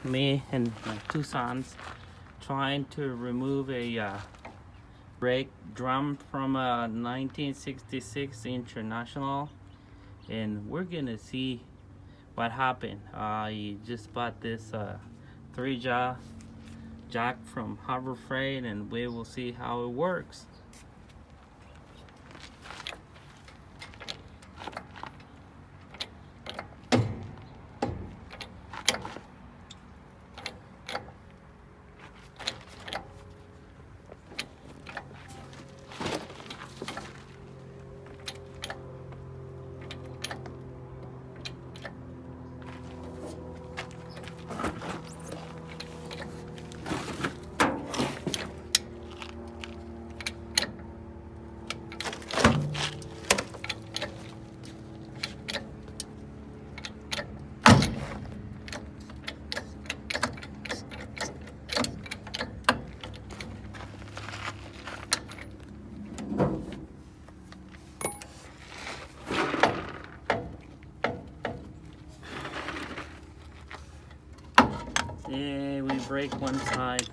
me and my two sons trying to remove a brake drum from a 1966 International, and we're gonna see what happened. I just bought this 3-jaw jack from Harbor Freight, and we will see how it works. Yeah, we break one side.